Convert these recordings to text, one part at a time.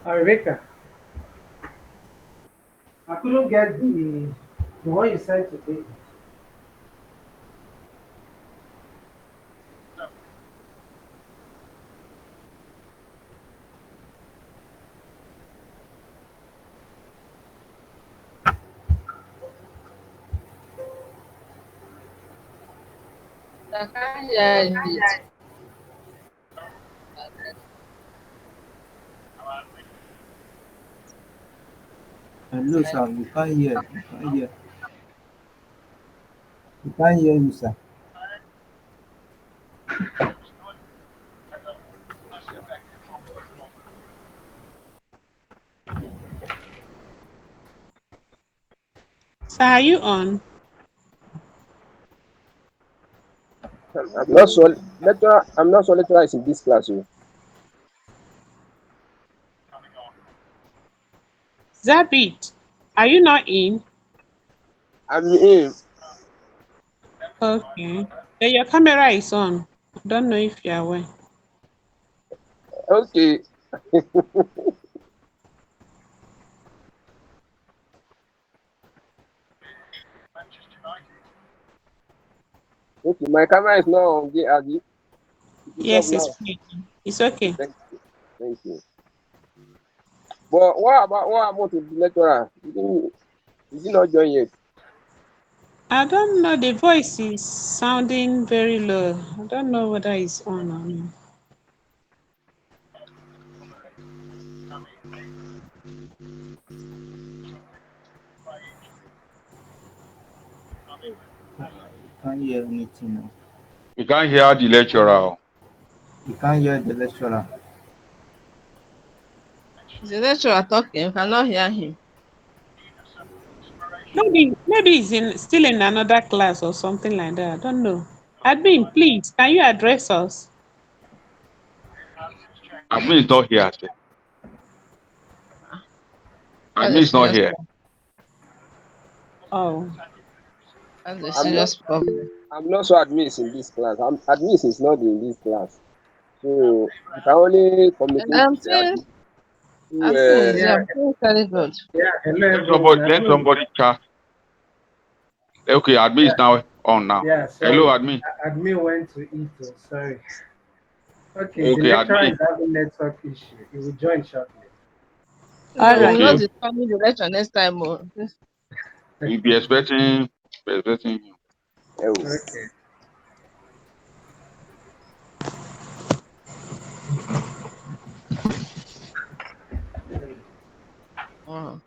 Rebecca, I couldn't get the one you sent today. I can't hear it. Hello, sir. We can't hear. We can't hear. We can't hear you, sir. So are you on? I'm not sure lecturer. I'm not sure lecturer is in this class. Oh. Zabit, are you not in? I'm in. Okay. Then your camera is on. I don't know if you are aware. Okay. Okay. My camera is not on. It is off Yes, it's now. fine. It's okay. Thank you. Thank you. But what about the lecturer? Is he not joined yet? I don't know. The voice is sounding very low. I don't know whether it's on or not. We can't hear anything now. We can't hear the lecturer. We can't hear the lecturer. The lecturer talking, you cannot hear him. Maybe he's in still in another class or something like that. I don't know. Admin, please, can you address us? Admin is not here. Sir. That's Admin a is not serious here. problem. Oh, That's a I'm not. serious problem. I'm not sure admin is in this class. Admin is not in this class. So you can only And communicate I'm with saying, admin through. I'm saying, Yeah, I'm saying very good. yeah. Hello, Let everyone. somebody I let mean, somebody chat. Okay, admin yeah, is now on now. yeah. Hello, Sorry, admin. admin went to eat. Oh, sorry. Okay, the Okay, lecturer admin. is having network issue. He will join shortly. They all will right. not Okay, disturb me the lecture next time. Oh. we'll be expecting you. Oh. Okay. Oh.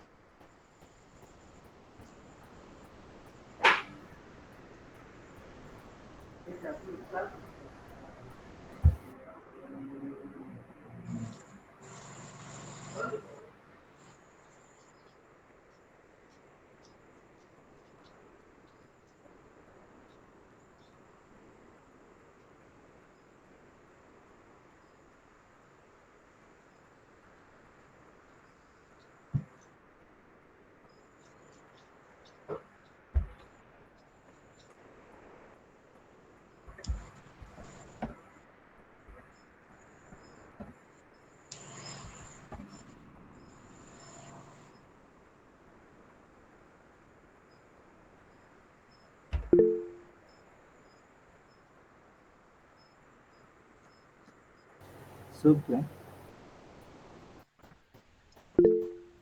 It's okay.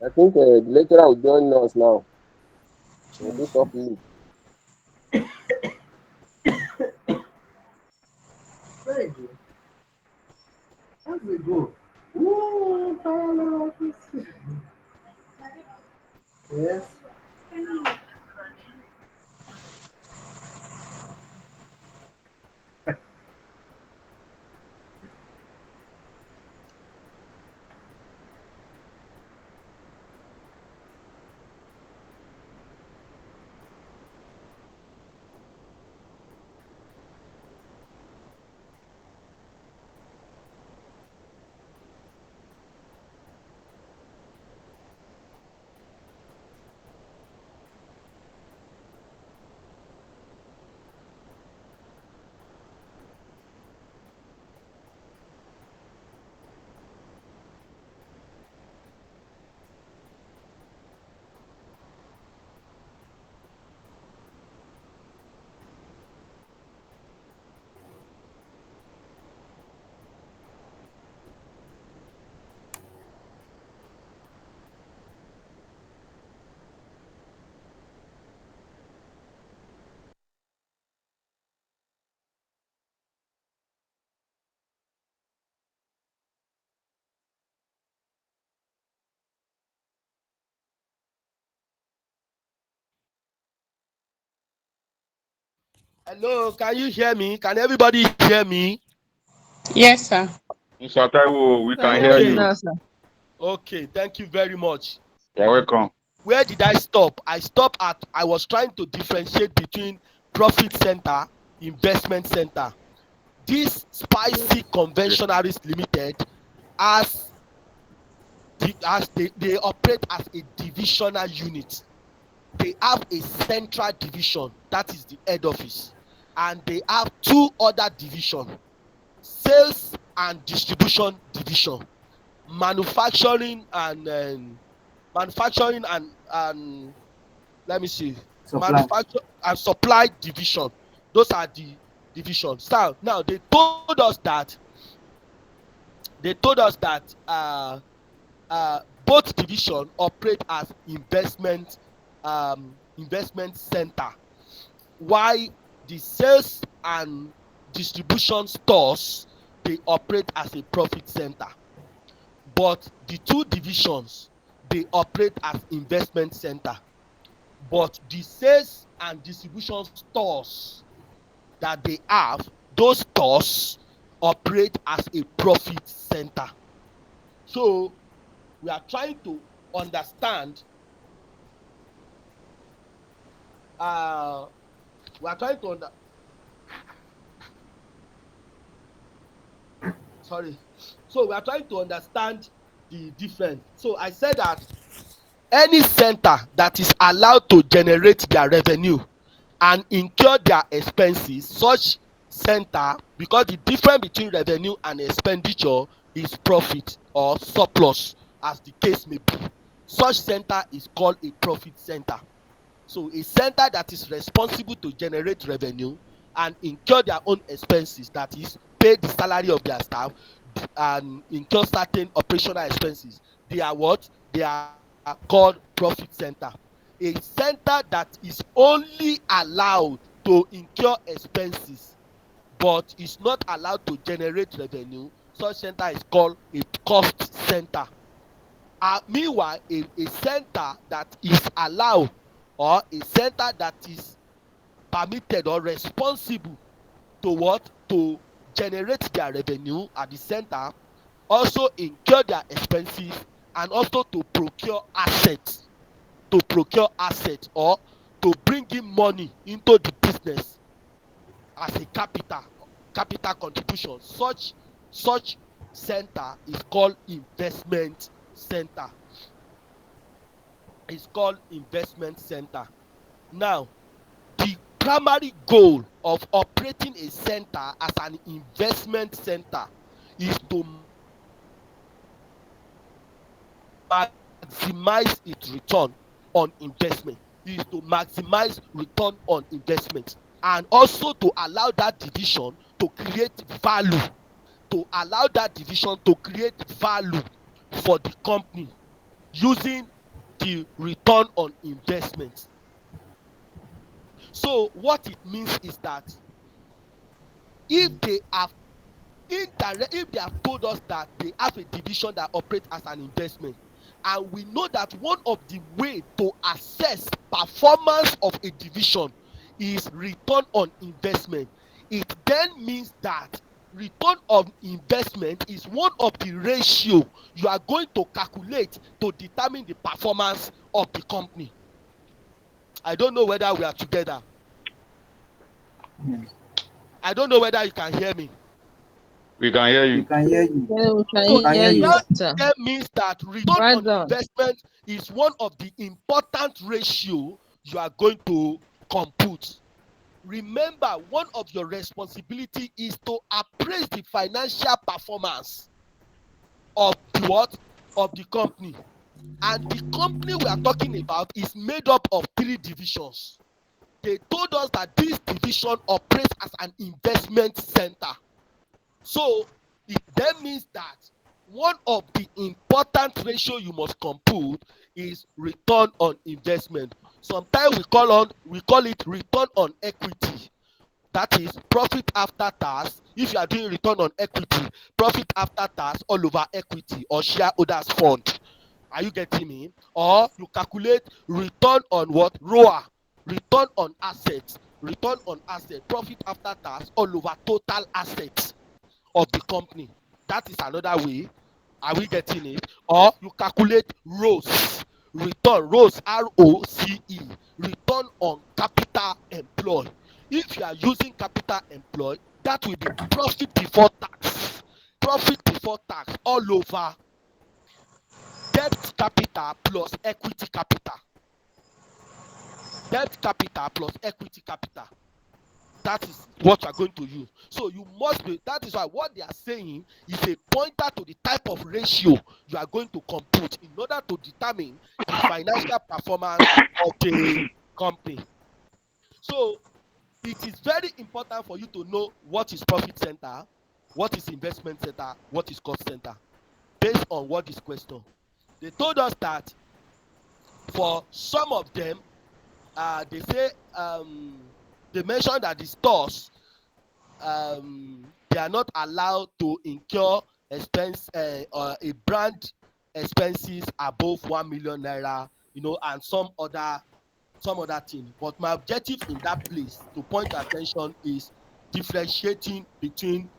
I think the lecturer will join us now. A bit of leave. Very good. That's a good. Ooh, Paolo. Yes. Hello, can you hear me? Can everybody hear me? Yes, sir. Mr. Taiwo, we can Can hear hear you Okay. you. now, sir. Okay, thank you very much. You're welcome. Where did I stop? I stopped at I was trying to differentiate between profit center, investment center. This Spicy Conventionaries Limited as they operate as a divisional unit. They have a central division, that is the head office, and they have two other divisions: sales and distribution division, manufacturing and let me see, Supply. manufacture and supply division. Those are the divisions. So now they told us that both division operate as investment center, while the sales and distribution stores they operate as a profit center. But the two divisions they operate as investment center. But the sales and distribution stores that they have, those stores operate as a profit center. So we are trying to understand we are trying to sorry so we are trying to understand the difference. So I said that any center that is allowed to generate their revenue and incur their expenses, such center, because the difference between revenue and expenditure is profit or surplus, as the case may be, such center is called a profit center. So a center that is responsible to generate revenue and incur their own expenses, that is pay the salary of their staff and incur certain operational expenses, they are what? They are called profit center. A center that is only allowed to incur expenses but is not allowed to generate revenue, such center is called a cost center. Meanwhile, a center that is allowed, or a center that is permitted or responsible to what? To generate their revenue at the center, also incur their expenses, and also to procure assets or to bring in money into the business as a capital contribution. Such center is called investment center. It's called investment center. Now, the primary goal of operating a center as an investment center is to maximize its return on investment. Is to maximize return on investment, and also to allow that division to create value, for the company using the return on investment. So what it means is that if they have if they have told us that they have a division that operates as an investment, and we know that one of the way to assess performance of a division is return on investment, it then means that return on investment is one of the ratio you are going to calculate to determine the performance of the company. I don't know whether we are together. Yes. I don't know whether you can hear me. We can hear We you. can hear you. Yeah, we So We can can hear hear you, you. sir. that means that return Right on on. investment is one of the important ratio you are going to compute. Remember, one of your responsibility is to appraise the financial performance of the what? Of the company. And the company we are talking about is made up of 3 divisions. They told us that this division operates as an investment center. So it then means that one of the important ratio you must compute is return on investment. Sometimes we call it return on equity. That is profit after tax. If you are doing return on equity, profit after tax all over equity or shareholders fund. Are you getting me? Or you calculate return on what? ROA, return on assets, return on asset, profit after tax, all over total assets of the company. That is another way. Are we getting it? Or you calculate ROCE, return, ROCE, ROCE, return on capital employed. If you are using capital employed, that will be profit before tax. Profit before tax all over debt capital plus equity capital. Debt capital plus equity capital. That is what you are going to use. So you must be, that is why what they are saying is a pointer to the type of ratio you are going to compute in order to determine the financial performance of the company. So it is very important for you to know what is profit center, what is investment center, what is cost center, based on what is question. They told us that for some of them, they say they mentioned that the stores, they are not allowed to incur expense or a brand expenses above 1 million naira, and some other thing. But my objective in that place to point attention is differentiating between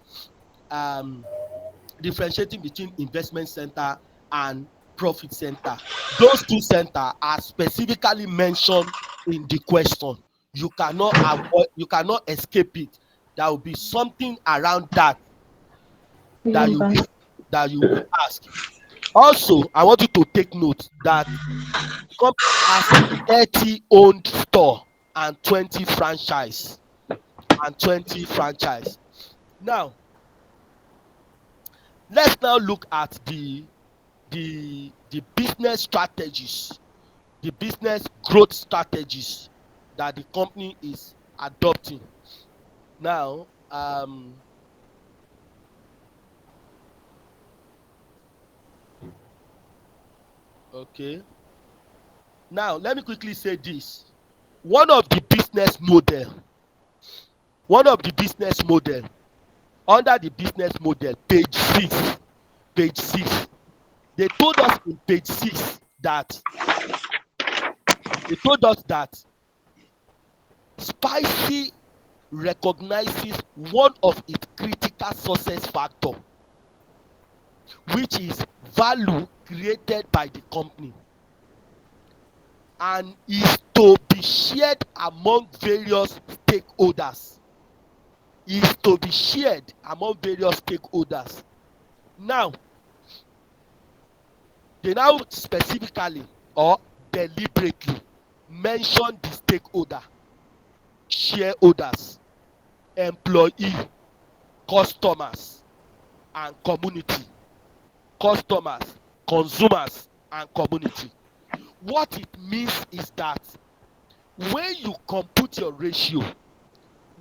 um, investment center and profit center. Those two centers are specifically mentioned in the question. You cannot avoid, you cannot escape it. There will be something around that that you will that you will ask. Also, I want you to take note that the company has 30 owned store and 20 franchise. Now, let's now look at the business strategies, the business growth strategies that the company is adopting. Now, okay. Now, let me quickly say this. One of the business model under the business model, page 6, they told us in page 6 that Spicy recognizes one of its critical success factor, which is value created by the company, and is to be shared among various stakeholders. Now, they now specifically or deliberately mention the stakeholder, shareholders, employee, customers, and community. Customers, consumers, and community. What it means is that when you compute your ratio,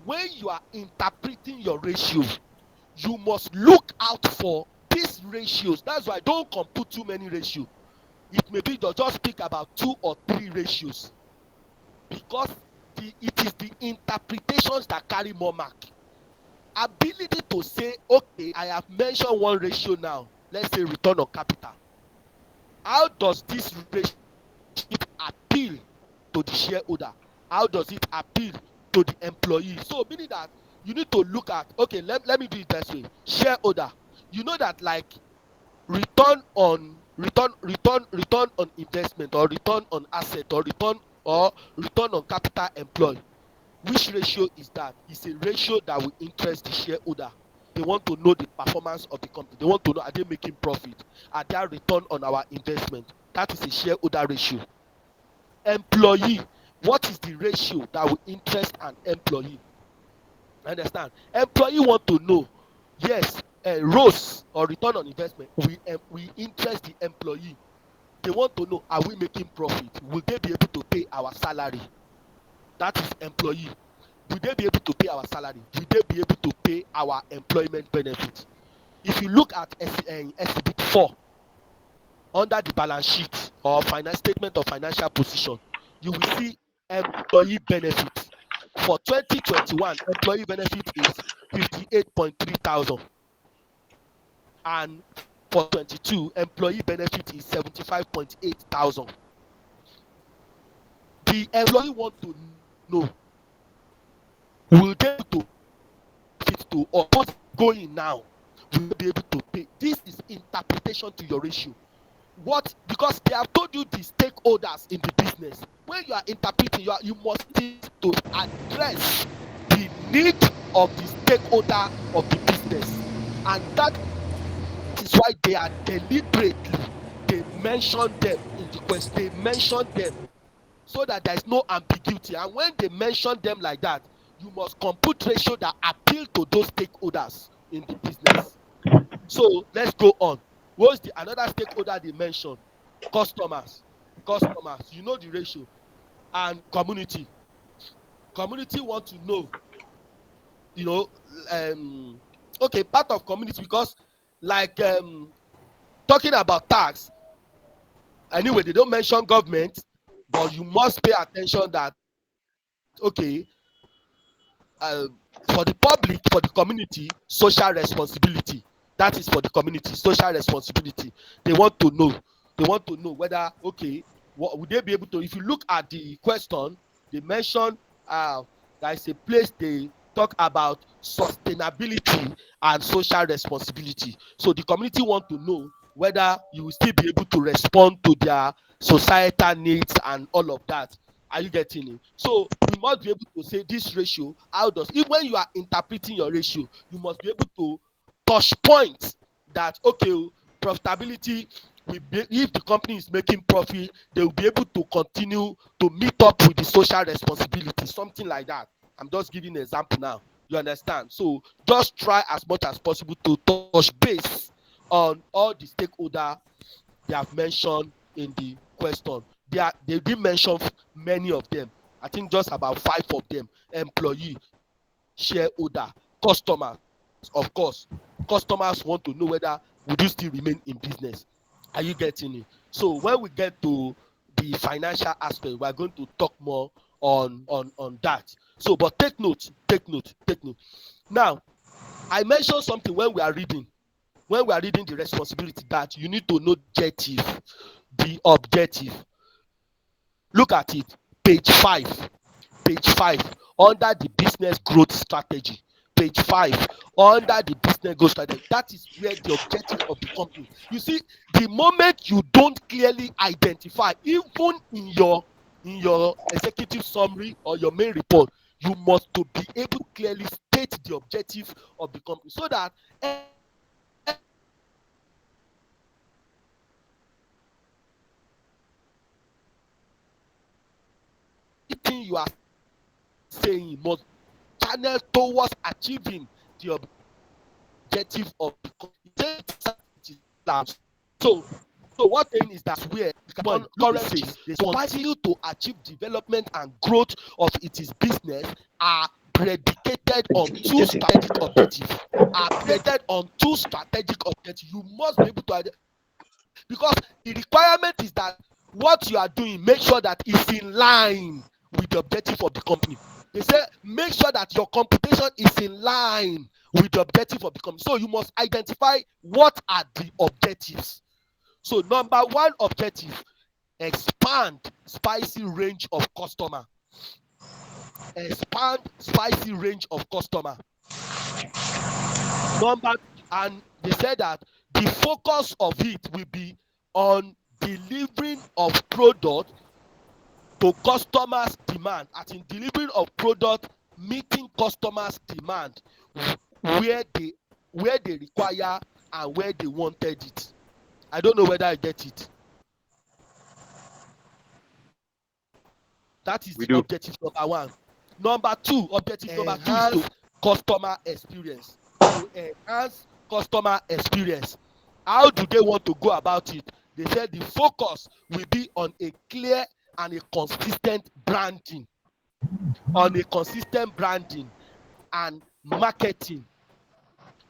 when you are interpreting your ratio, you must look out for these ratios. That's why don't compute too many ratios. It may be just speak about 2 or 3 ratios, because it is the interpretations that carry more mark. Ability to say, okay, I have mentioned one ratio now, let's say return on capital. How does this ratio appeal to the shareholder? How does it appeal to the employee? So meaning that you need to look at, okay, let me do it this way. Shareholder, you know that like return on investment, or return on asset, or return on capital employed. Which ratio is that? It's a ratio that will interest the shareholder. They want to know the performance of the company. They want to know, are they making profit? Are there return on our investment? That is a shareholder ratio. Employee, what is the ratio that will interest an employee? Understand? Employee want to know, yes, ROCE or return on investment, we interest the employee. They want to know, are we making profit? Will they be able to pay our salary? That is employee. Will they be able to pay our salary? Will they be able to pay our employment benefits? If you look at exhibit 4 under the balance sheet or finance statement of financial position, you will see employee benefits. For 2021, employee benefit is 58.3 thousand, and for 22, employee benefit is 75.8 thousand. The employee want to know, will they be able to fit to, or what's going now will they be able to pay? This is interpretation to your ratio. What? Because they have told you the stakeholders in the business. When you are interpreting, you must need to address the need of the stakeholder of the business, and that is why they are deliberately, they mention them in the question. They mention them so that there is no ambiguity. And when they mention them like that, you must compute ratio that appeal to those stakeholders in the business. So let's go on. What's the another stakeholder they mentioned? Customers. Customers. You know the ratio. And community. Community want to know, you know, okay, part of community, because like talking about tax, anyway, they don't mention government, but you must pay attention that, okay, for the public, for the community, social responsibility. That is for the community, social responsibility. They want to know. They want to know whether, okay, what would they be able to? If you look at the question, they mention there is a place they talk about sustainability and social responsibility. So the community want to know whether you will still be able to respond to their societal needs and all of that. Are you getting it? So you must be able to say this ratio, how does, if when you are interpreting your ratio, you must be able to touch points that, okay, profitability will be, if the company is making profit, they will be able to continue to meet up with the social responsibility, something like that. I'm just giving an example now. You understand? So just try as much as possible to touch base on all the stakeholder they have mentioned in the question. They did mention many of them. I think just about 5 of them. Employee, shareholder, customers. Of course, customers want to know whether would you still remain in business. Are you getting it? So when we get to the financial aspect, we are going to talk more on that. So, but take note, take note, take note. Now, I mentioned something when we are reading the responsibility, that you need to know objective, the objective. Look at it, page 5, under the business growth strategy. Page 5, under the business growth strategy. That is where the objective of the company. You see, the moment you don't clearly identify, even in your executive summary or your main report, you must to be able to clearly state the objective of the company, so that everything you are saying must channel towards achieving the objective of the company. So what thing is that where the currently they continue to achieve development and growth of its business are predicated on two strategic objectives. You must be able to, because the requirement is that what you are doing, make sure that it's in line with the objective of the company. They say make sure that your computation is in line with the objective of the company. So you must identify what are the objectives. So number one objective, expand spicy range of customer. Expand spicy range of customer. And they said that the focus of it will be on delivering of product to customers' demand, as in delivering of product meeting customers' demand where they require and where they wanted it. I don't know whether I get it. That is We the do. objective number one. Number two, objective number two is to customer experience. To enhance customer experience. How do they want to go about it? They said the focus will be on a clear and a consistent branding. And marketing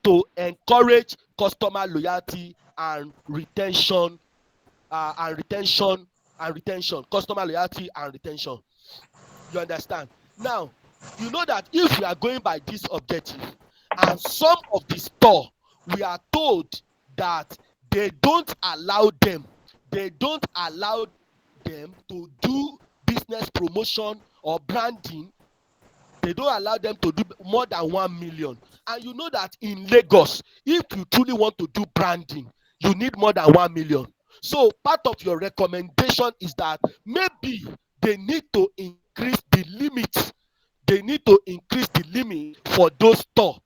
to encourage customer loyalty and retention, customer loyalty and retention. You understand? Now, you know that if we are going by this objective, and some of the store, we are told that they don't allow them to do business promotion or branding They don't allow them to do more than 1 million. And you know that in Lagos, if you truly want to do branding, you need more than 1 million. So part of your recommendation is that maybe they need to increase the limit. They need to increase the limit for those stores.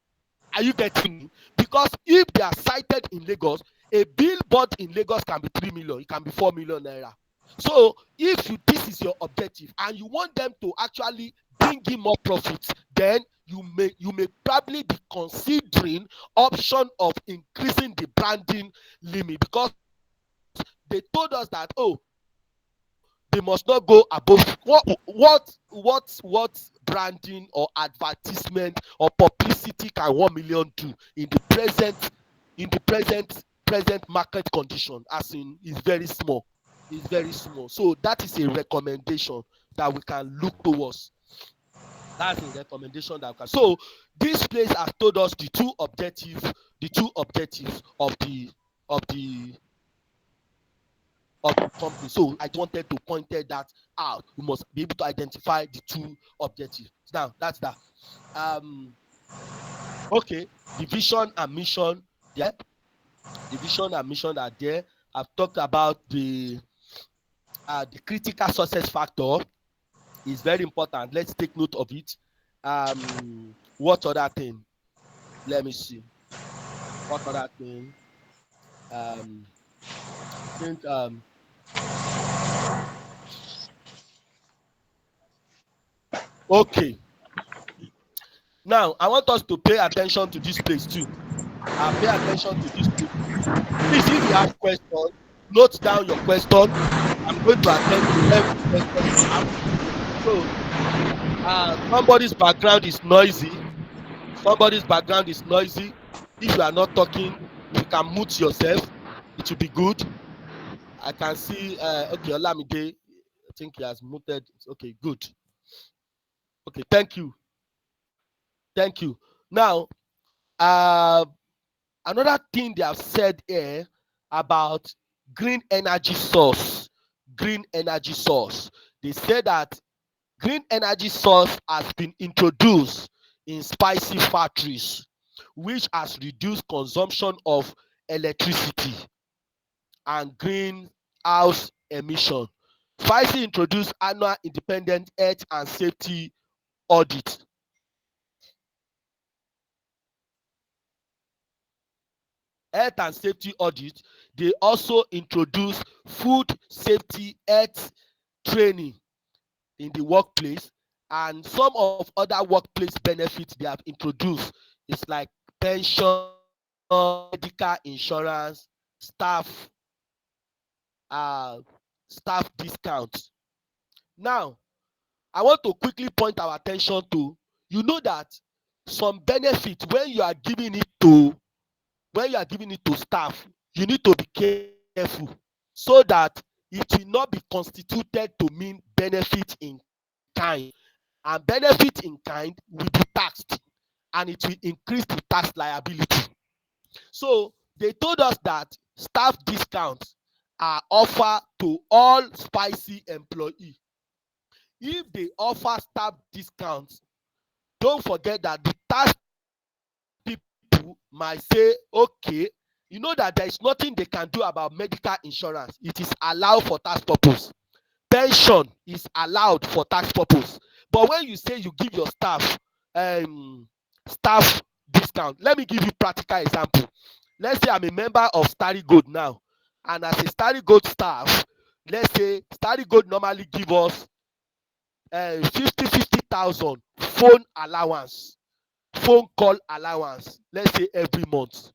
Are you getting me? Because if they are cited in Lagos, a billboard in Lagos can be 3 million, it can be 4 million naira. So if this is your objective and you want them to actually bring in more profits, then you may probably be considering option of increasing the branding limit, because they told us that, oh, they must not go above what branding or advertisement or publicity can 1 million do in the present market condition, as in is very small. It's very small. So that is a recommendation that we can look towards. That's a recommendation that we can. So this place has told us the two objectives of the company. So I wanted to point that out. We must be able to identify the two objectives. Now that's that. Okay, the vision and mission. Yeah, the vision and mission are there. I've talked about the critical success factor is very important. Let's take note of it. What other thing? Let me see. What other thing? I think okay. Now I want us to pay attention to this place too. Pay attention to this place. Please, if you have questions, note down your question. I'm going to attend to every question you have. So somebody's background is noisy. If you are not talking, you can mute yourself. It will be good. I can see okay, Olamide, I think he has muted. Okay, good. Okay, thank you. Now another thing they have said here about green energy source. They say that green energy source has been introduced in spicy factories, which has reduced consumption of electricity and greenhouse emission. Spicy introduced annual independent health and safety audit. They also introduce food safety health training in the workplace, and some of other workplace benefits they have introduced is like pension, medical insurance, staff discounts. Now I want to quickly point our attention to, you know that some benefits when you are giving it to staff, you need to be careful so that it will not be constituted to mean benefit in kind, and benefit in kind will be taxed and it will increase the tax liability. So they told us that staff discounts are offered to all spicy employees. If they offer staff discounts, don't forget that the tax people might say, okay, you know that there is nothing they can do about medical insurance. It is allowed for tax purpose. Pension is allowed for tax purpose. But when you say you give your staff discount, let me give you practical example. Let's say I'm a member of Starry Gold now, and as a Starry Gold staff, let's say Starry Gold normally give us 50,000 phone call allowance, let's say every month.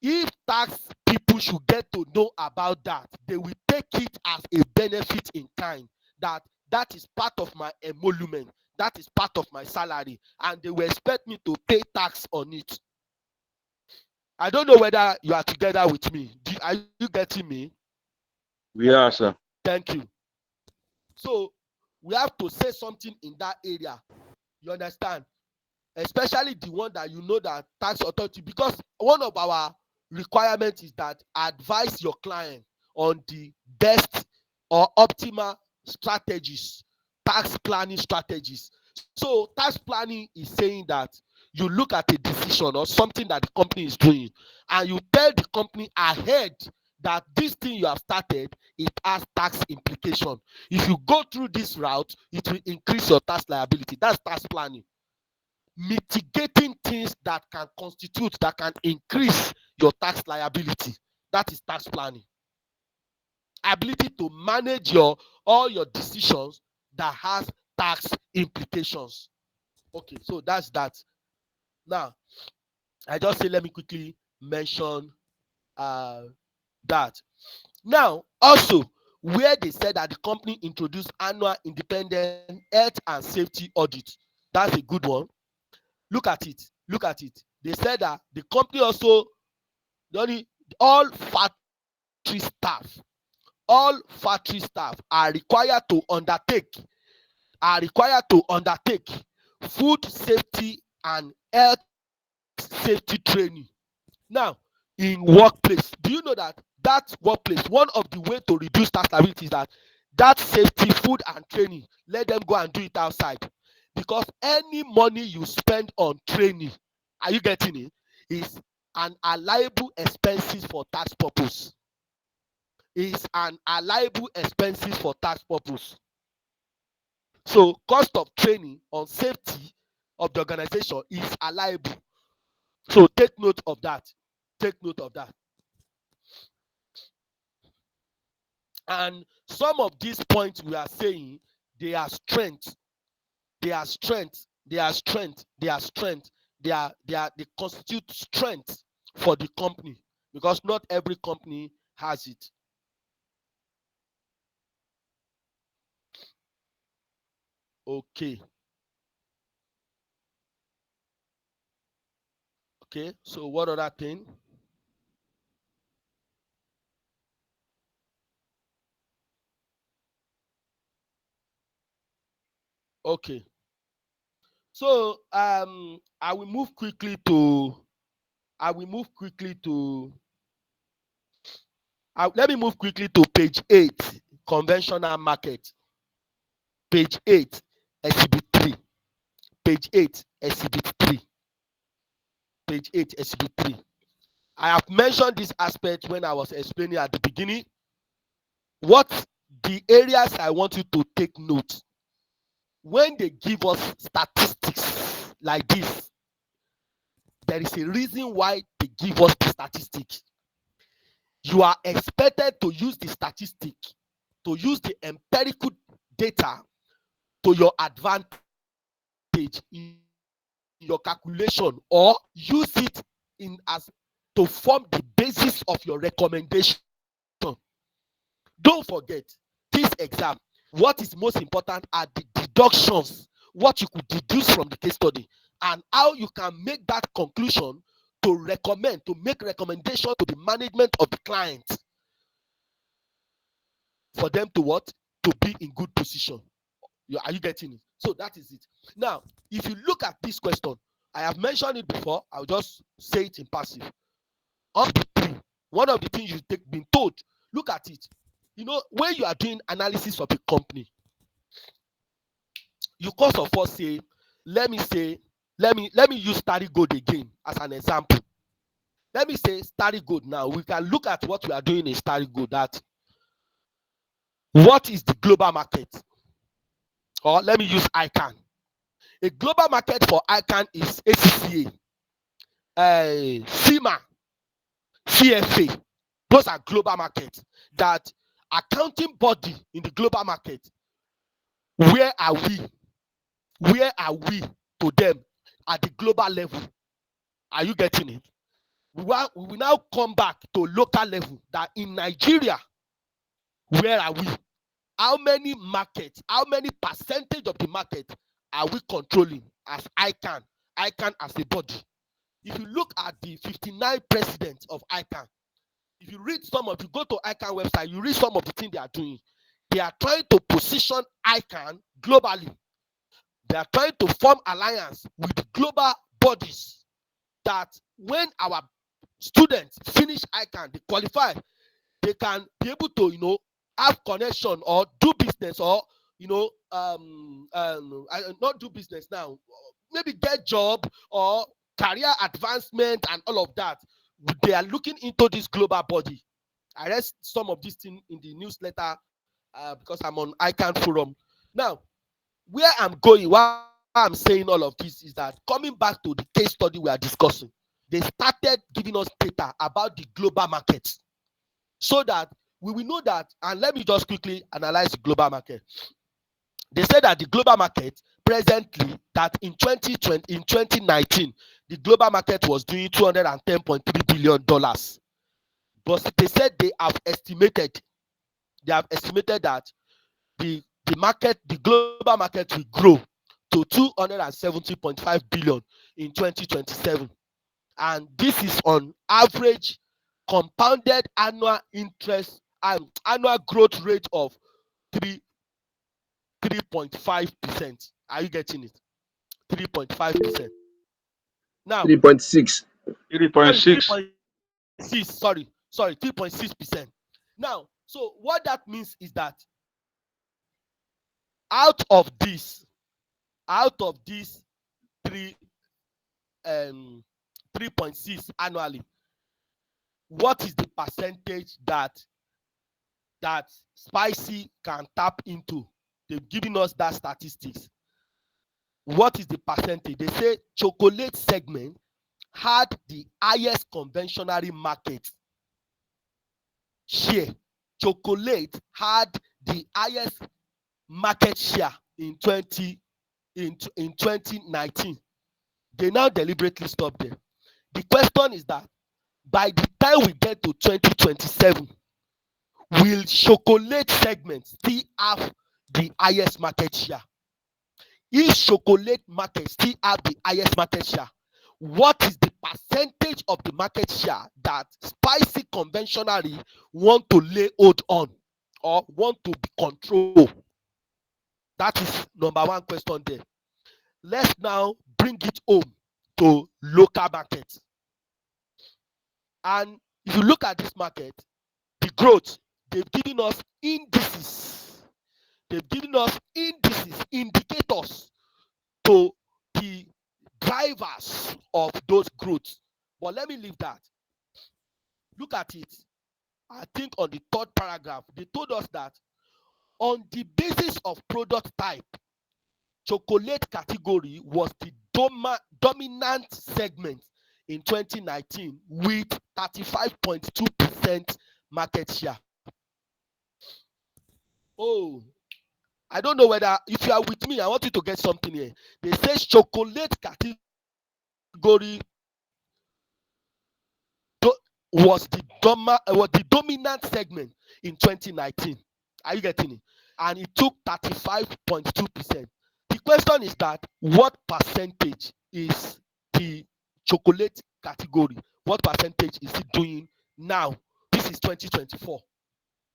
If tax people should get to know about that, they will take it as a benefit in kind, that is part of my emolument, that is part of my salary, and they will expect me to pay tax on it. I don't know whether you are together with me. Are you getting me? We are, sir. Thank you. So we have to say something in that area. You understand? Especially the one that you know that tax authority, because one of our requirements is that advise your client on the best or optimal strategies, tax planning strategies. So tax planning is saying that you look at a decision or something that the company is doing, and you tell the company ahead that this thing you have started, it has tax implication. If you go through this route, it will increase your tax liability. That's tax planning. Mitigating things that can increase your tax liability. That is tax planning. Ability to manage all your decisions that has tax implications. Okay, so that's that. Now, I just say let me quickly mention that. Now, also, where they said that the company introduced annual independent health and safety audit. That's a good one. Look at it. Look at it. They said that the company also, all factory staff are required to undertake food safety and health safety training. Now, in workplace, do you know that workplace, one of the way to reduce tax liability is that safety, food and training, let them go and do it outside, because any money you spend on training, are you getting it, is an allowable expenses for tax purpose. Is an allowable expenses for tax purpose. So cost of training on safety of the organization is allowable. So take note of that. Take note of that. And some of these points we are saying, they are strength. They are strength. They are strength. They are strength. They constitute strength for the company, because not every company has it. Okay. Okay. So what other thing? Okay. So I will move quickly to let me move quickly to page 8, conventional market. Page 8, exhibit 3. Page 8, exhibit 3. Page 8, exhibit 3. I have mentioned this aspect when I was explaining at the beginning. What the areas I want you to take note. When they give us statistics like this, there is a reason why they give us the statistics. You are expected to use the statistic, to use the empirical data to your advantage in your calculation, or use it in as to form the basis of your recommendation. Don't forget, this exam, what is most important are the deductions, what you could deduce from the case study, and how you can make that conclusion to make recommendation to the management of the client for them to what? To be in good position. Are you getting it? So that is it. Now, if you look at this question, I have mentioned it before. I'll just say it in passive. Of the three, one of the things you've been told, look at it. When you are doing analysis of a company, you first of all say, let me use Starry Gold again as an example. Let me say Starry Gold now. We can look at what we are doing in Starry Gold. That what is the global market? Or let me use ICAN. A global market for ICAN is ACCA, CIMA, CFA. Those are global markets. That accounting body in the global market. Where are we? Where are we to them at the global level? Are you getting it? We will now come back to local level. That in Nigeria, where are we? How many markets, how many percentage of the market are we controlling as ICAN as a body? If you look at the 59 presidents of ICAN, if you go to ICAN website, you read some of the things they are doing. They are trying to position ICAN globally. They are trying to form alliance with global bodies, that when our students finish ICAN, they qualify, they can be able to have connection or do business, or not do business now, maybe get job or career advancement and all of that. They are looking into this global body. I read some of these things in the newsletter because I'm on ICAN forum. Now, where I'm going, why I'm saying all of this is that coming back to the case study we are discussing, they started giving us data about the global market so that we will know that. And let me just quickly analyze the global market. They said that the global market presently, that in 2019, the global market was doing $210.3 billion. But they said they have estimated that the global market will grow to 270.5 billion in 2027. And this is on average compounded annual interest and annual growth rate of 3.5%. Are you getting it? 3.5%. Now, 3.6. sorry, 3.6. 3.6. Sorry, 3.6%. Now, so what that means is that out of this 3 3.6 annually, what is the percentage that Spicy can tap into? They've given us that statistics. What is the percentage? They say chocolate segment had the highest conventional market share. Chocolate had the highest market share in 2019. They now deliberately stopped there. The question is that by the time we get to 2027, will chocolate segment still have the highest market share? If chocolate market still have the highest market share, what is the percentage of the market share that Spicy conventionally want to lay hold on or want to be control? That is number one question there. Let's now bring it home to local market. And if you look at this market, the growth, they've given us indices. They've given us indices, indicators to the drivers of those growths. But let me leave that. Look at it. I think on the third paragraph, they told us that on the basis of product type, chocolate category was the dominant segment in 2019 with 35.2% market share. Oh, I don't know whether, if you are with me, I want you to get something here. They say chocolate category was the dominant segment in 2019. Are you getting it? And it took 35.2%. The question is that what percentage is the chocolate category? What percentage is it doing now? This is 2024.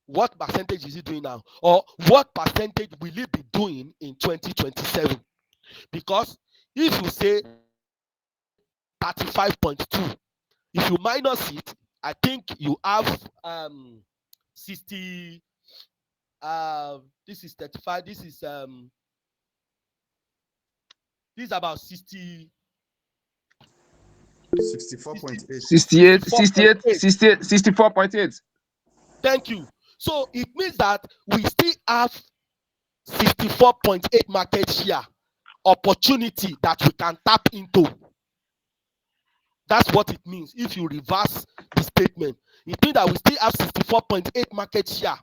What percentage is it doing now? Or what percentage will it be doing in 2027? Because if you say 35.2, if you minus it, I think you have 60. This is 35. This is about 60. 64.8. 68, 64.8. 64.8. Thank you. So it means that we still have 64.8 market share opportunity that we can tap into. That's what it means. If you reverse the statement, it means that we still have 64.8 market share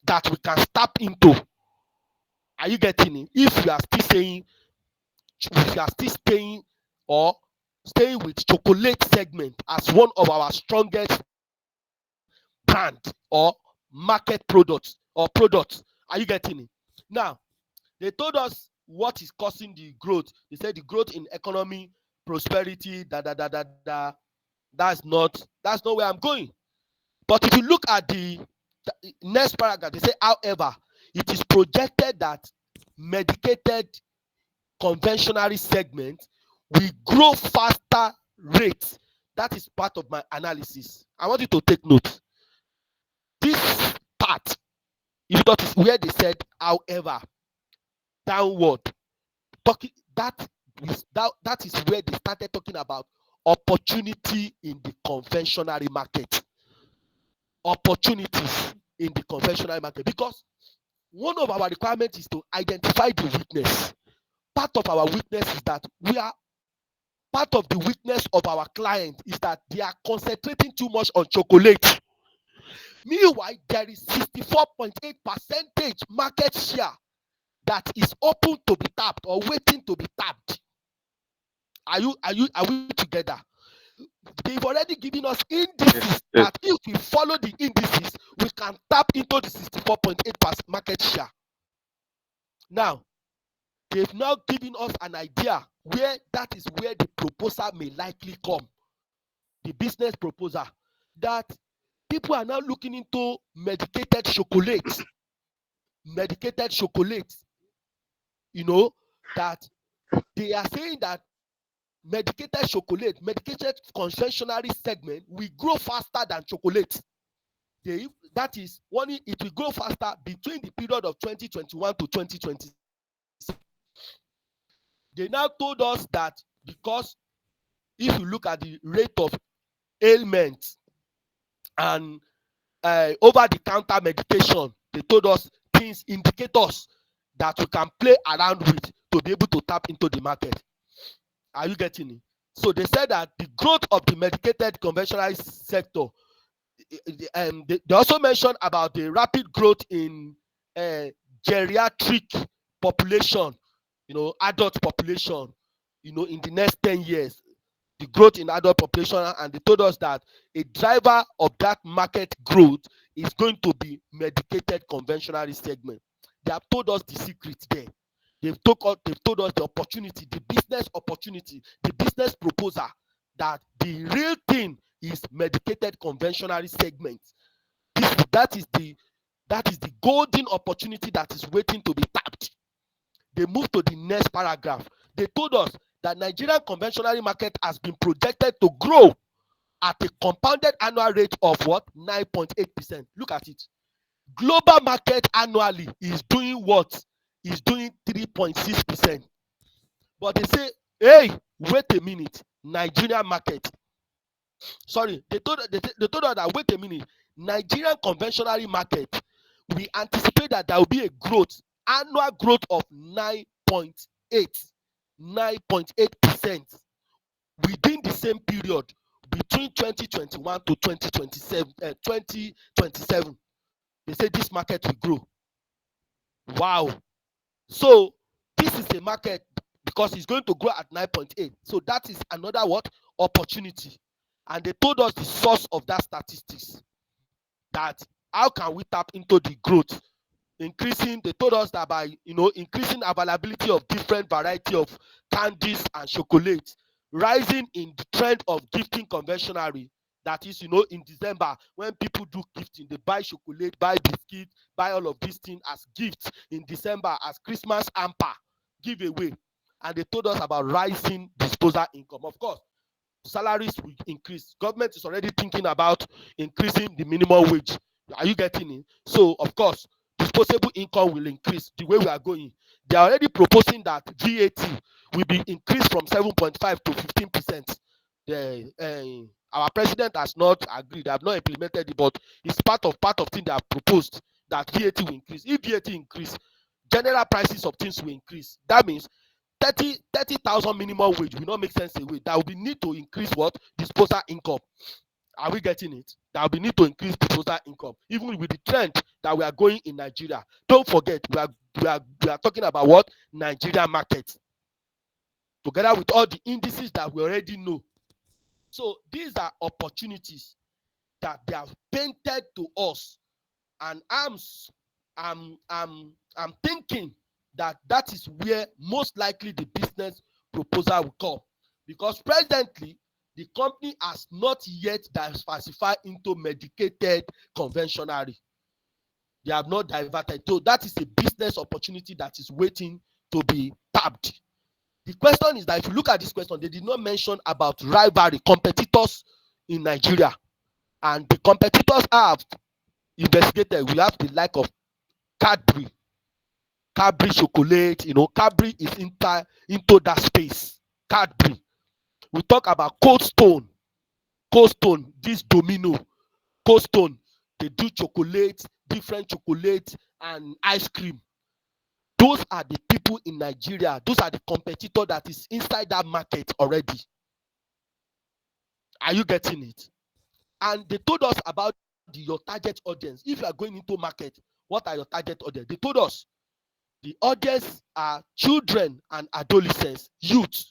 that we can tap into. Are you getting it? If you are still saying, if you are still staying or staying with chocolate segment as one of our strongest brand or market products or products. Are you getting it? Now, they told us what is causing the growth. They said the growth in economy, prosperity, That's not where I'm going. But if you look at the next paragraph, they say, however, it is projected that medicated conventional segment will grow faster rate. That is part of my analysis. I want you to take note. This part, if that is where they said, however, downward. That is where they started talking about opportunity in the conventional market. Opportunities in the conventional market, because one of our requirements is to identify the weakness. Part of our weakness is that part of the weakness of our client is that they are concentrating too much on chocolate. Meanwhile, there is 64.8% market share that is open to be tapped or waiting to be tapped. Are we together? They've already given us indices that if we follow the indices, we can tap into the 64.8% market share. Now, they've now given us an idea where that is where the proposal may likely come. The business proposal, that people are now looking into medicated chocolate. Medicated chocolate. You know, that they are saying that medicated chocolate, medicated confectionery segment will grow faster than chocolate. That is, it will grow faster between the period of 2021 to 2020. They now told us that because if you look at the rate of ailment and over-the-counter medication, they told us things, indicators that we can play around with to be able to tap into the market. Are you getting it? So they said that the growth of the medicated conventional sector, they also mentioned about the rapid growth in geriatric population, adult population, in the next 10 years, the growth in adult population, and they told us that a driver of that market growth is going to be medicated conventional segment. They have told us the secret there. They've told us the opportunity, the business opportunity, the business proposal, that the real thing is medicated conventional segment. That is the golden opportunity that is waiting to be tapped. They moved to the next paragraph. They told us that Nigerian conventional market has been projected to grow at a compounded annual rate of what? 9.8%. Look at it. Global market annually is doing what? Is doing 3.6%. But they say, hey, wait a minute, Nigerian market. Sorry, they told us that, wait a minute, Nigerian conventional market, we anticipate that there will be a growth, annual growth of 9.8% within the same period between 2021 to 2027. They say this market will grow. Wow. So this is a market, because it's going to grow at 9.8. So that is another what? Opportunity. And they told us the source of that statistics, that how can we tap into the growth? They told us that by increasing availability of different variety of candies and chocolates, rising in the trend of gifting conventionally. That is, in December, when people do gifting, they buy chocolate, buy biscuit, buy all of these things as gifts in December, as Christmas hamper giveaway. And they told us about rising disposal income. Of course, salaries will increase. Government is already thinking about increasing the minimum wage. Are you getting it? So, of course, disposable income will increase the way we are going. They are already proposing that VAT will be increased from 7.5 to 15%. Our president has not agreed. They have not implemented it, but it's part of things they have proposed, that VAT will increase. If VAT increase, general prices of things will increase. That means 30,000 minimum wage will not make sense away. That will be need to increase what? Disposal income. Are we getting it? That will be need to increase disposal income, even with the trend that we are going in Nigeria. Don't forget, we are talking about what? Nigeria market, together with all the indices that we already know. So these are opportunities that they have painted to us, and I'm thinking that is where most likely the business proposal will come, because presently the company has not yet diversified into medicated conventionally. They have not diverted. So that is a business opportunity that is waiting to be tapped. The question is that if you look at this question, they did not mention about rivalry, competitors in Nigeria. And the competitors have investigated. We have the like of Cadbury, Cadbury chocolate, Cadbury is into that space. Cadbury. We talk about Cold Stone, this Domino, Cold Stone. They do chocolate, different chocolate and ice cream. Those are the people in Nigeria. Those are the competitor that is inside that market already. Are you getting it? And they told us about your target audience. If you are going into market, what are your target audience? They told us the audience are children and adolescents, youth,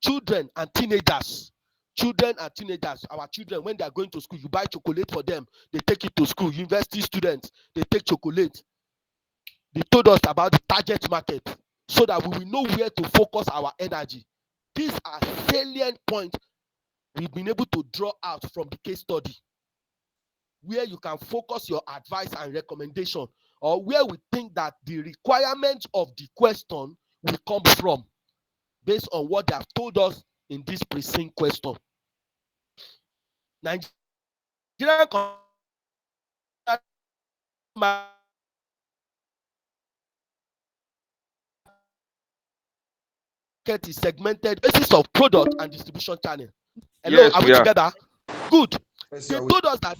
children and teenagers. Children and teenagers, our children, when they are going to school, you buy chocolate for them, they take it to school. University students, they take chocolate. They told us about the target market so that we will know where to focus our energy. These are salient points we've been able to draw out from the case study, where you can focus your advice and recommendation, or where we think that the requirements of the question will come from based on what they have told us in this Preseen question. Nigerian market is segmented basis of product and distribution channel. Hello, Yes, are we we are. together? Good. Yes, They sir. told us that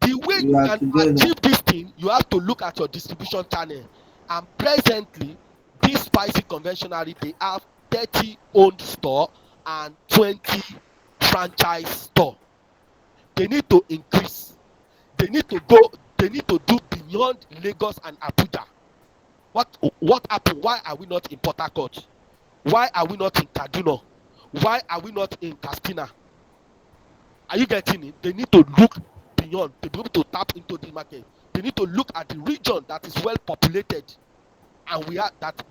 the way We you are can together. achieve this thing, you have to look at your distribution channel. And presently, this spicy conventionally, they have 30 owned store and 20 franchise store. They need to increase. They need to do beyond Lagos and Abuja. What happened? Why are we not in Port Harcourt? Why are we not in Kaduna? Why are we not in Katsina? Are you getting it? They need to look beyond to be able to tap into the market. They need to look at the region that is well populated, and we have that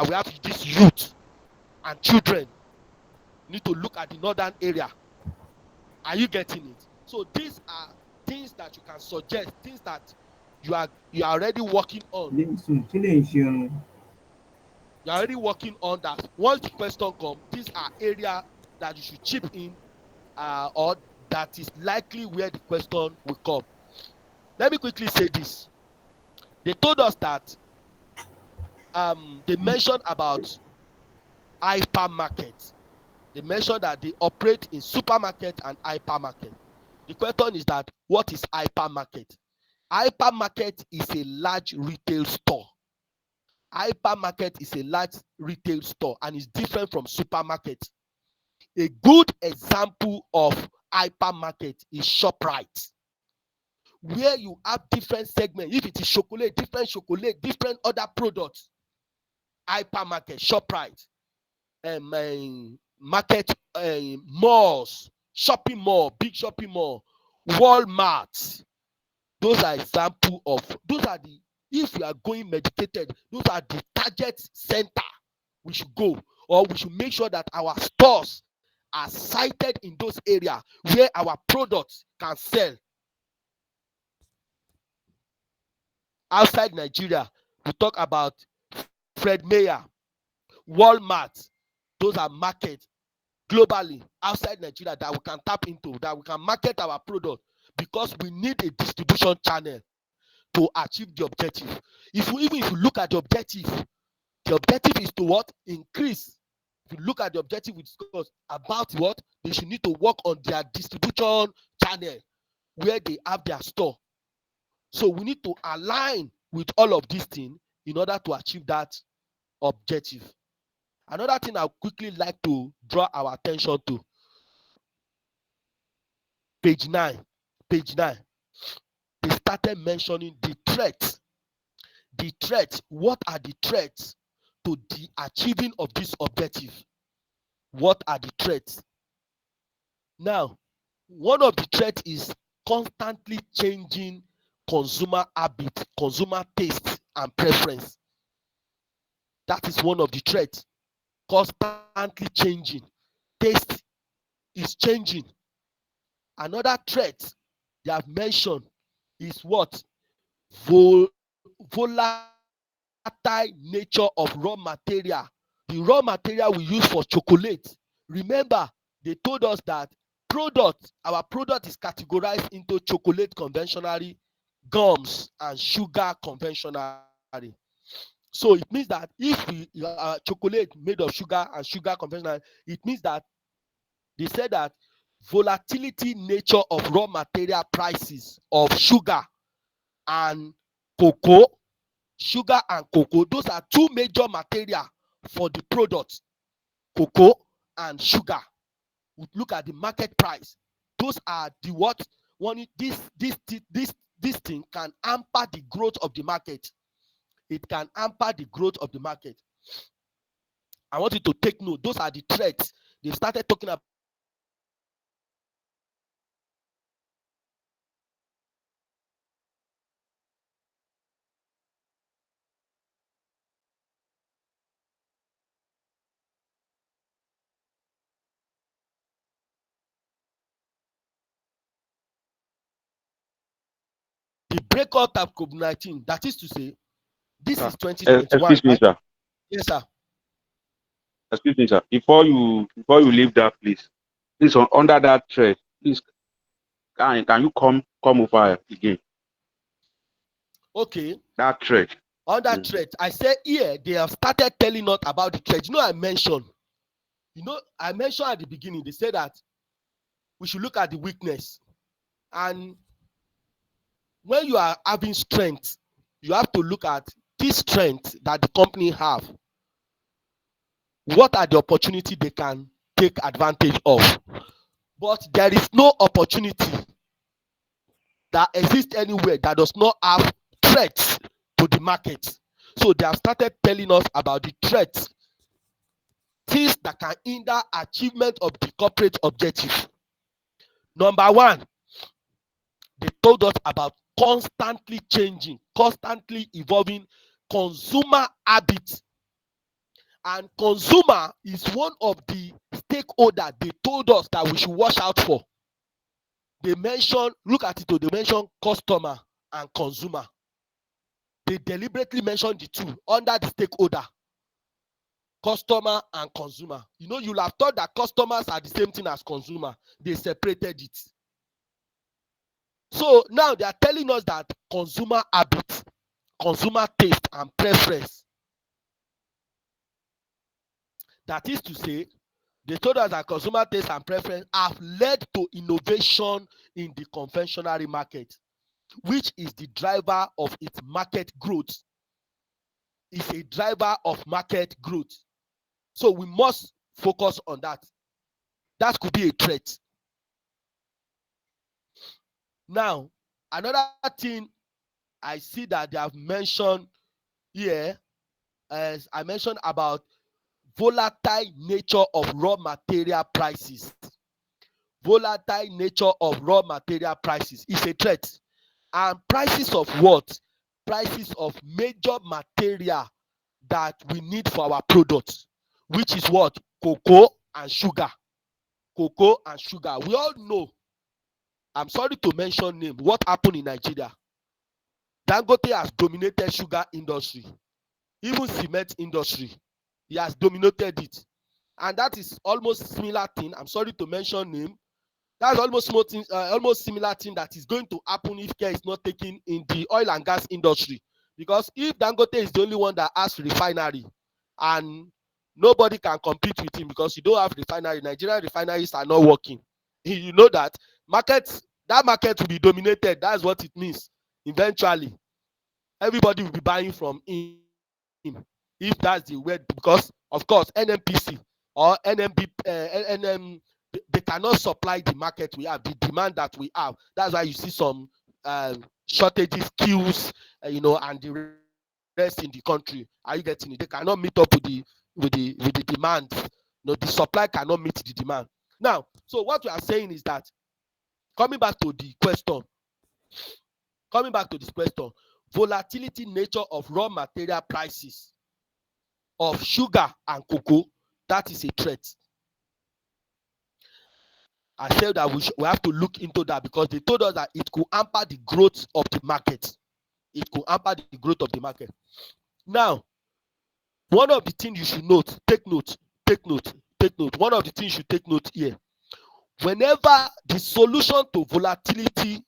we have this youth and children. Need to look at the northern area. Are you getting it? So these are things that you can suggest, things that you are already working on. Chile, You're already working on that. Once the question comes, these are areas that you should chip in, or that is likely where the question will come. Let me quickly say this. They told us that they mentioned about hypermarket. They mentioned that they operate in supermarket and hypermarket. The question is that what is hypermarket? Hypermarket is a large retail store. Hypermarket is a large retail store and is different from supermarket. A good example of hypermarket is ShopRite, where you have different segments. If it is chocolate, different other products. Hypermarket, ShopRite, market, malls, shopping mall, big shopping mall, Walmart. Those are example of, if you are going medicated, those are the target center we should go, or we should make sure that our stores are sited in those areas where our products can sell. Outside Nigeria, we talk about Fred Meyer, Walmart. Those are markets globally outside Nigeria that we can tap into, that we can market our product, because we need a distribution channel to achieve the objective. Even if you look at the objective is to what? Increase. If you look at the objective, we discuss about what they should need to work on their distribution channel where they have their store. So we need to align with all of these things in order to achieve that objective. Another thing I quickly like to draw our attention to, page 9. They started mentioning the threats. What are the threats to the achieving of this objective? What are the threats? Now, one of the threats is constantly changing consumer habit, consumer taste and preference. That is one of the threats. Constantly changing. Taste is changing. Another threat they have mentioned is what? Volatile nature of raw material. The raw material we use for chocolate. Remember, they told us that our product is categorized into chocolate conventionally, gums, and sugar conventionally. So it means that if we chocolate made of sugar and sugar conventional, it means that they said that volatility nature of raw material prices of sugar and cocoa, those are two major material for the product, cocoa and sugar. We look at the market price. Those are the what one this thing can hamper the growth of the market. It can hamper the growth of the market. I want you to take note. Those are the threats. They started talking about the breakout of COVID-19. That is to say, this is 2021, Excuse me, right? sir. Yes, sir. Excuse me, sir. Before you leave that place, please under that thread, please can you come over again? Okay. That thread. On that threat, I said here they have started telling us about the threat. I mentioned at the beginning, they said that we should look at the weakness. And when you are having strength, you have to look at this strength that the company have. What are the opportunities they can take advantage of? But there is no opportunity that exists anywhere that does not have threats to the market. So they have started telling us about the threats, things that can hinder achievement of the corporate objective. Number one, they told us about constantly changing, constantly evolving consumer habits. And consumer is one of the stakeholders they told us that we should watch out for. They mention, look at it, they mention customer and consumer. They deliberately mentioned the two under the stakeholder, customer and consumer. You'll have thought that customers are the same thing as consumer. They separated it. So now they are telling us that consumer habits, consumer taste and preference. That is to say, they told us that consumer taste and preference have led to innovation in the confectionery market, which is the driver of its market growth. It's a driver of market growth. So we must focus on that. That could be a threat. Now, another thing I see that they have mentioned here, as I mentioned about volatile nature of raw material prices. Volatile nature of raw material prices is a threat. And prices of what? Prices of major material that we need for our products, which is what? Cocoa and sugar. Cocoa and sugar. We all know, I'm sorry to mention name, what happened in Nigeria. Dangote has dominated sugar industry, even cement industry. He has dominated it. And that is almost similar thing. I'm sorry to mention name. That's almost similar thing that is going to happen if care is not taken in the oil and gas industry. Because if Dangote is the only one that has refinery and nobody can compete with him because you don't have refinery, Nigerian refineries are not working. You know that market will be dominated. That's what it means. Eventually, everybody will be buying from him if that's the word, because of course NMPC or they cannot supply the market we have, the demand that we have. That's why you see some shortages, queues, and the rest in the country. Are you getting it? They cannot meet up with the demand. The supply cannot meet the demand. Now, so what we are saying is that, coming back to this question, volatility nature of raw material prices of sugar and cocoa, that is a threat. I said that we have to look into that because they told us that it could hamper the growth of the market. It could hamper the growth of the market. Now, one of the things you should take note. One of the things you should take note here. Whenever the solution to volatility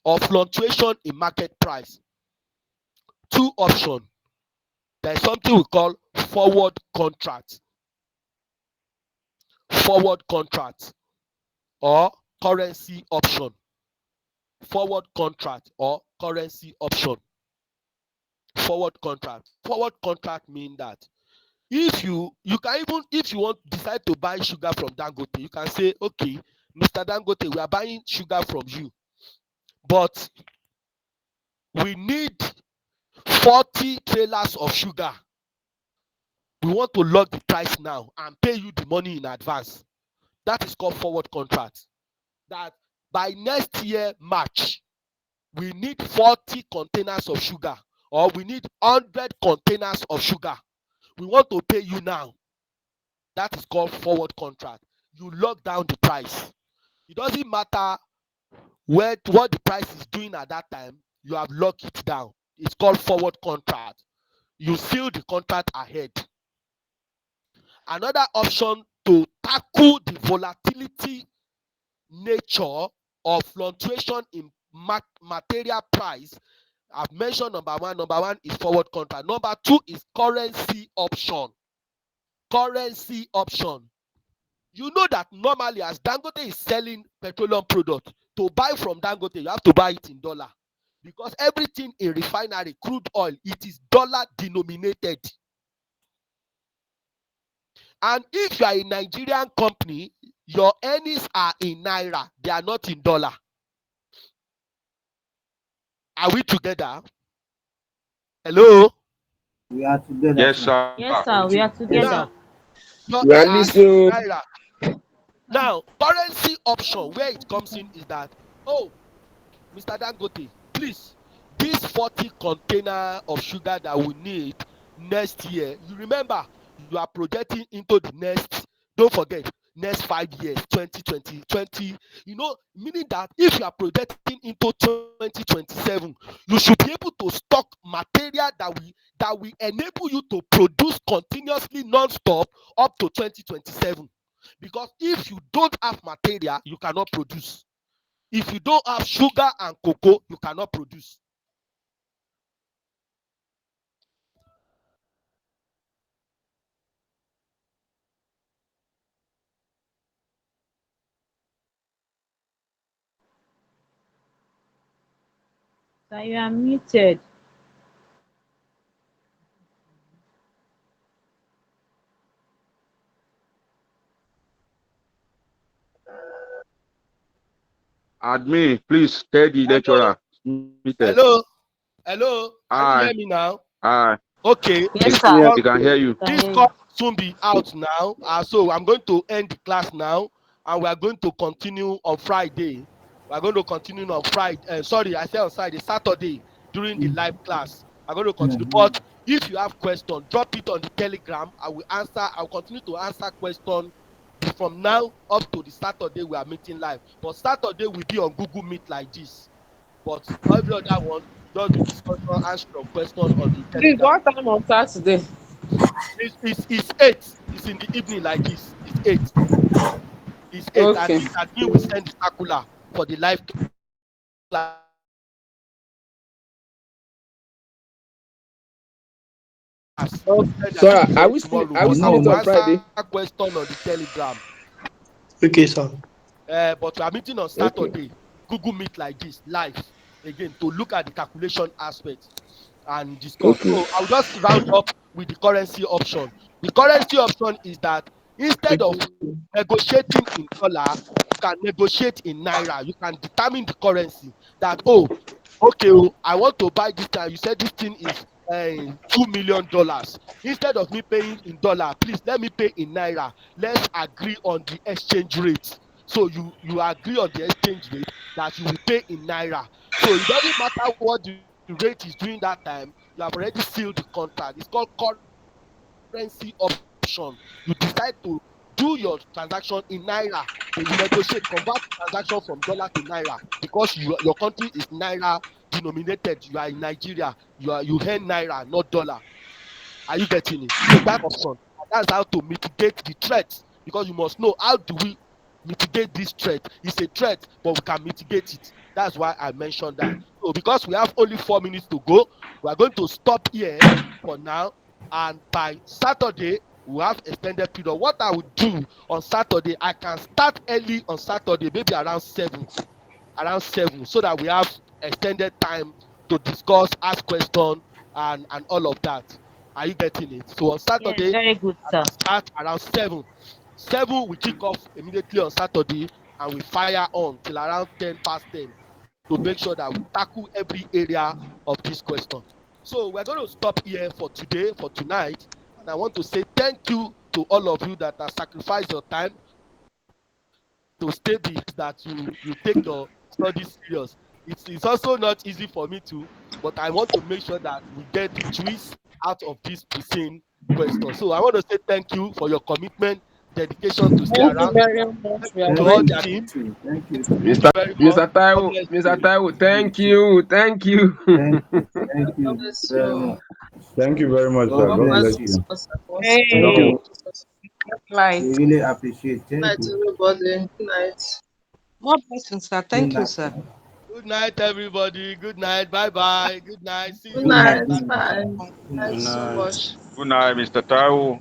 or fluctuation in market price, two options. there is something we call forward contract. Forward contract or currency option. Forward contract or currency option. Forward contract. Forward contract mean that if you can, even if you want decide to buy sugar from Dangote, you can say, okay, Mr. Dangote, we are buying sugar from you, but we need 40 trailers of sugar. We want to lock the price now and pay you the money in advance. That is called forward contract. That by next year March, we need 40 containers of sugar, or we need 100 containers of sugar. We want to pay you now. That is called forward contract. You lock down the price. It doesn't matter what the price is doing at that time. You have locked it down. It's called forward contract. You seal the contract ahead. Another option to tackle the volatility nature of fluctuation in material price, I've mentioned number one. Number one is forward contract. Number two is currency option. Currency option. You know that normally, as Dangote is selling petroleum product, to buy from Dangote, you have to buy it in dollar, because everything in refinery, crude oil, it is dollar denominated. And if you are a Nigerian company, your earnings are in naira, they are not in dollar. Are we together? Hello? We are together, Yes, sir. sir. Yes, sir. We are together. Now, your We are earnings are in listening. naira. Now, currency option, where it comes in is that, oh, Mr. Dangote, please, this 40 container of sugar that we need next year, you remember, you are projecting into the next, don't forget, next 5 years, 2020, meaning that if you are projecting into 2027, you should be able to stock material that will enable you to produce continuously non-stop up to 2027. Because if you don't have material, you cannot produce. If you don't have sugar and cocoa, you cannot produce. Sir, you are muted. Admin, please tell the Hello, lecturer. Muted. hello, hello. Can you Hi, hear me now? hi. Okay, Yes, this sir. Yes, call, We can hear you. Can this hear call you. will soon be out now. So I'm going to end the class now, and we are going to continue on Friday. We are going to continue on Friday. Sorry, I said on Friday, Saturday during the live class. I'm going to yeah. continue. But if you have questions, drop it on the Telegram. I will answer. I will continue to answer questions from now up to the Saturday we are meeting live. But Saturday will be on Google Meet like this. But every other one, just the discussion, answer your question on the Please, Telegram. what time on Saturday? It's 8. It's in the evening like this. It's 8. It's 8. Okay. At me we send the circular for the live class. Okay. We send So that are here we still tomorrow. are we But I still No, will it on but Friday? answer question on the Telegram. Okay, sir. But we are meeting on Okay. Saturday. Google Meet like this, live again, to look at the calculation aspect and discuss. Okay. So I'll just round up with the currency option. The currency option is that instead of Okay. negotiating in dollar, you can negotiate in naira. You can determine the currency that, oh, okay, oh, I want to buy this time. You said this thing is $2 million. Instead of me paying in dollar, please let me pay in naira. Let's agree on the exchange rate. So you agree on the exchange rate that you will pay in naira. So it doesn't matter what the rate is during that time. You have already sealed the contract. It's called currency option. You decide to do your transaction in naira. Then you negotiate, convert the transaction from dollar to naira, because your country is naira denominated. You are in Nigeria. You earn naira, not dollar. Are you getting it? So that option, that's how to mitigate the threat, because you must know how do we mitigate this threat. It's a threat, but we can mitigate it. That's why I mentioned that. So because we have only 4 minutes to go, we are going to stop here for now. and by Saturday we have extended period. What I would do on Saturday, I can start early on Saturday, maybe around 7, so that we have extended time to discuss, ask question, and all of that. Are you getting it? So on Yes, Saturday, very good, I sir. can start around 7. 7 we kick off immediately on Saturday, and we fire on till around 10 past 10 to make sure that we tackle every area of this question. So we're going to stop here for today, for tonight, and I want to say thank you to all of you that have sacrificed your time to stay that you take your studies serious. It's also not easy for me too, but I want to make sure that we get the juice out of this Preseen question. So I want to say thank you for your commitment, dedication to stay Thank you around. very much. Thank We you to Thank all you. the Mr. team. Thank you. Thank Thank you you. very much. Mr. God Taiwo, bless Mr. you. Taiwo, You thank too. you, thank you. Thank you Bless very you. much. Thank you very much, sir. God More God bless bless you. blessings you. for support. Thank Hey, you. light. We really appreciate. Good Thank night, you. everybody. Good night. More blessings, sir. Good Thank you, night. sir. Good night, everybody. Good night. Bye bye. Good night. See Good you Good next night. night. Good time. night. Bye. Good Thanks night. so much. Good night, Mr. Taiwo.